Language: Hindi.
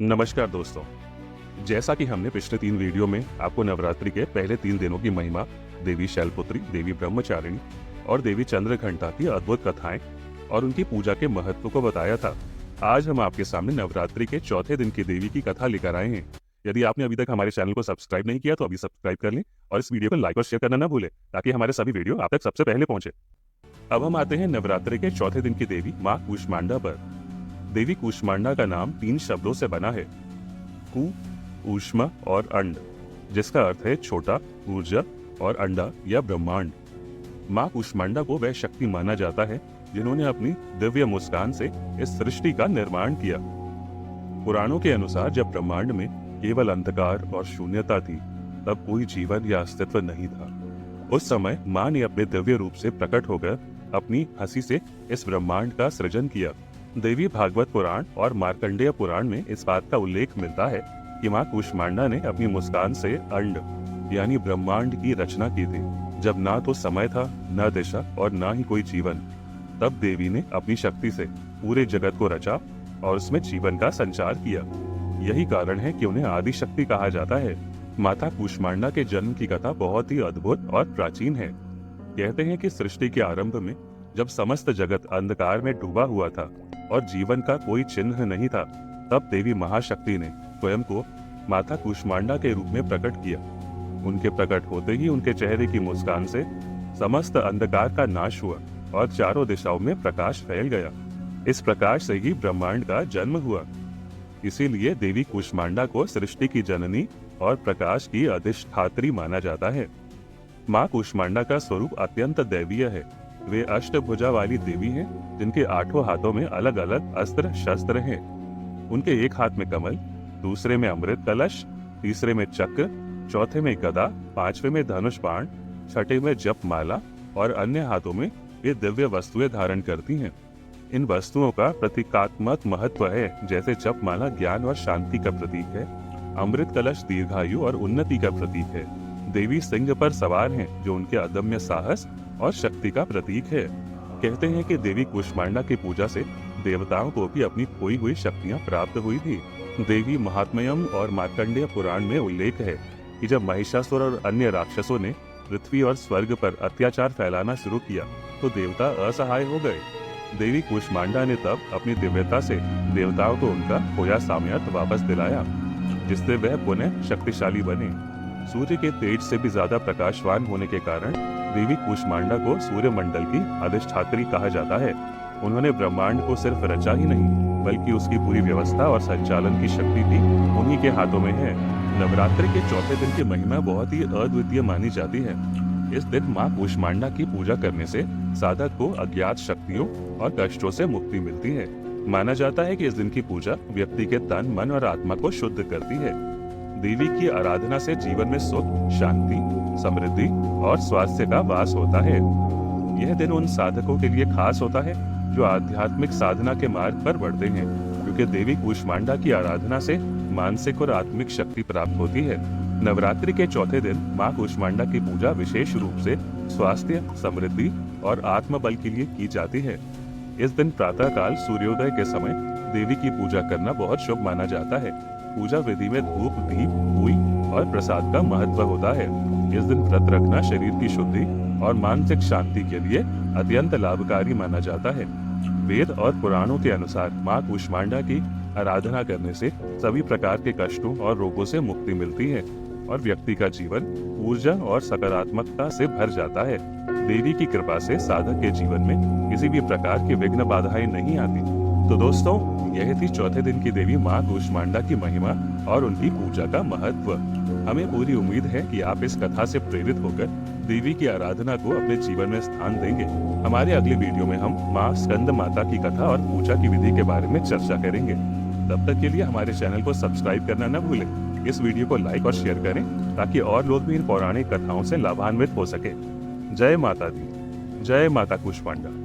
नमस्कार दोस्तों। जैसा कि हमने पिछले 3 वीडियो में आपको नवरात्रि के पहले 3 दिनों की महिमा, देवी शैलपुत्री, देवी ब्रह्मचारिणी और देवी चंद्रघंटा की अद्भुत कथाएं और उनकी पूजा के महत्व को बताया था, आज हम आपके सामने नवरात्रि के चौथे दिन की देवी की कथा लेकर आए हैं। यदि आपने अभी तक हमारे चैनल को सब्सक्राइब नहीं किया तो अभी सब्सक्राइब कर लें और इस वीडियो को लाइक और शेयर करना न भूलें ताकि हमारे सभी वीडियो आप तक सबसे पहले पहुंचे। अब हम आते हैं नवरात्रि के चौथे दिन की देवी माँ कूष्मांडा पर। देवी कूष्मांडा का नाम 3 शब्दों से बना है, कु, ऊष्मा और अंड, जिसका अर्थ है छोटा, ऊर्जा और अंडा या ब्रह्मांड। माँ कूष्मांडा को वह शक्ति माना जाता है जिन्होंने अपनी दिव्य मुस्कान से इस सृष्टि का निर्माण किया। पुराणों के अनुसार जब ब्रह्मांड में केवल अंधकार और शून्यता थी, तब कोई जीवन या अस्तित्व नहीं था। उस समय माँ ने अपने दिव्य रूप से प्रकट होकर अपनी हंसी से इस ब्रह्मांड का सृजन किया। देवी भागवत पुराण और मार्कंडेय पुराण में इस बात का उल्लेख मिलता है कि माँ कूष्मांडा ने अपनी मुस्कान से अंड यानी ब्रह्मांड की रचना की थी। जब ना तो समय था, न दिशा और न ही कोई जीवन, तब देवी ने अपनी शक्ति से पूरे जगत को रचा और उसमें जीवन का संचार किया। यही कारण है कि उन्हें आदि शक्ति कहा जाता है। माता कूष्मांडा के जन्म की कथा बहुत ही अद्भुत और प्राचीन है। कहते हैं कि सृष्टि के आरंभ में जब समस्त जगत अंधकार में डूबा हुआ था और जीवन का कोई चिन्ह नहीं था, तब देवी महाशक्ति ने स्वयं को माता कूष्मांडा के रूप में प्रकट किया। उनके प्रकट होते ही उनके चेहरे की मुस्कान से समस्त अंधकार का नाश हुआ और चारों दिशाओं में प्रकाश फैल गया। इस प्रकाश से ही ब्रह्मांड का जन्म हुआ। इसीलिए देवी कूष्मांडा को सृष्टि की जननी और प्रकाश की अधिष्ठात्री माना जाता है। माँ कूष्मांडा का स्वरूप अत्यंत दैवीय है। वे अष्टभुजा वाली देवी हैं, जिनके 8 हाथों में अलग अलग अस्त्र शस्त्र हैं। उनके एक हाथ में कमल, दूसरे में अमृत कलश, तीसरे में चक्र, चौथे में गदा, 5वें में धनुष बाण, छठे में जप माला और अन्य हाथों में वे दिव्य वस्तुएं धारण करती हैं। इन वस्तुओं का प्रतीकात्मक महत्व है, जैसे जप माला ज्ञान और शांति का प्रतीक है, अमृत कलश दीर्घायु और उन्नति का प्रतीक है, देवी सिंह पर सवार हैं जो उनके अदम्य साहस और शक्ति का प्रतीक है। कहते हैं कि देवी कूष्मांडा की पूजा से देवताओं को भी अपनी खोई हुई शक्तियां प्राप्त हुई थी। देवी महात्म्यम और मार्कंडेय पुराण में उल्लेख है कि जब महिषासुर और अन्य राक्षसों ने पृथ्वी और स्वर्ग पर अत्याचार फैलाना शुरू किया तो देवता असहाय हो गए। देवी कूष्मांडा ने तब अपनी दिव्यता से देवताओं को उनका खोया सामर्थ्य वापस दिलाया, जिससे वह पुनः शक्तिशाली बने। सूर्य के तेज से भी ज्यादा प्रकाशवान होने के कारण देवी कूष्मांडा को सूर्य मंडल की अधिष्ठात्री कहा जाता है। उन्होंने ब्रह्मांड को सिर्फ रचा ही नहीं, बल्कि उसकी पूरी व्यवस्था और संचालन की शक्ति भी उन्हीं के हाथों में है। नवरात्रि के चौथे दिन की महिमा बहुत ही अद्वितीय मानी जाती है। इस दिन माँ कूष्मांडा की पूजा करने से साधक को अज्ञात शक्तियों और कष्टों से मुक्ति मिलती है। माना जाता है कि इस दिन की पूजा व्यक्ति के तन, मन और आत्मा को शुद्ध करती है। देवी की आराधना से जीवन में सुख, शांति, समृद्धि और स्वास्थ्य का वास होता है। यह दिन उन साधकों के लिए खास होता है जो आध्यात्मिक साधना के मार्ग पर बढ़ते हैं, क्योंकि देवी कूष्मांडा की आराधना से मानसिक और आत्मिक शक्ति प्राप्त होती है। नवरात्रि के चौथे दिन माँ कूष्मांडा की पूजा विशेष रूप से स्वास्थ्य, समृद्धि और आत्मबल के लिए की जाती है। इस दिन प्रातः काल सूर्योदय के समय देवी की पूजा करना बहुत शुभ माना जाता है। पूजा विधि में धूप, दीप, पूई और प्रसाद का महत्व होता है। इस दिन व्रत रखना शरीर की शुद्धि और मानसिक शांति के लिए अत्यंत लाभकारी माना जाता है। वेद और पुराणों के अनुसार माँ कूष्मांडा की आराधना करने से सभी प्रकार के कष्टों और रोगों से मुक्ति मिलती है और व्यक्ति का जीवन ऊर्जा और सकारात्मकता से भर जाता है। देवी की कृपा से साधक के जीवन में किसी भी प्रकार की विघ्न बाधाएं नहीं आती। तो दोस्तों, यह थी चौथे दिन की देवी माँ कूष्मांडा की महिमा और उनकी पूजा का महत्व। हमें पूरी उम्मीद है कि आप इस कथा से प्रेरित होकर देवी की आराधना को अपने जीवन में स्थान देंगे। हमारे अगले वीडियो में हम माँ स्कंद माता की कथा और पूजा की विधि के बारे में चर्चा करेंगे। तब तक के लिए हमारे चैनल को सब्सक्राइब करना न भूलें। इस वीडियो को लाइक और शेयर करें ताकि और लोग भी इन पौराणिक कथाओं से लाभान्वित हो सके। जय माता दी, जय माता कूष्मांडा।